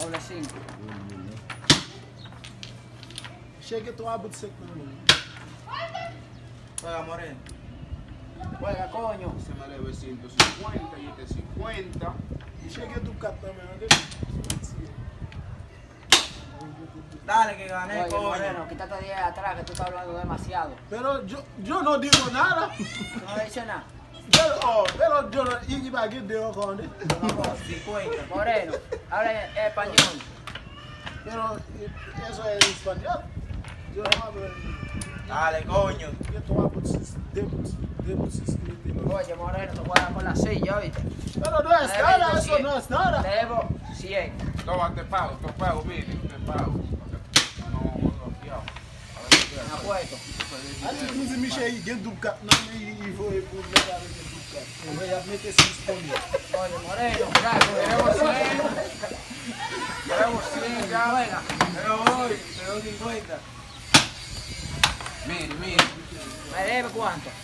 Doble 5. Chegue tu abo de seco, meu irmão. Juega Moreno. Juega, coño. Se me debe 150 y este 50. E cheguei do cartão mesmo. Dale que gané, Oye, coño. Moreno, quítate de ahí atrás que tú estás hablando demasiado. Pero eu não digo nada. No dice nada. Pero yo no. E vai que deu agora, né? 50. Moreno, habla español. Pero isso é em espanhol. Eu não hablo. Dale, coño. Eu tô abo de escrito. Oye, Moreno, tú juegas con la silla, ¿oíste? Pero não é nada, isso não é nada. Debo 100. Toma, te pago, mire, te pago. No, confiado. Me apuesto. Antes de me chegar dentro do cartão, e vou levar dentro do cartão. Eu vou meter esse espanhol. Oye, Moreno, ya, Queremos 100. Queremos 100 ya. juega. Pero voy, te doy 50. Mire. ¿Me debe cuánto?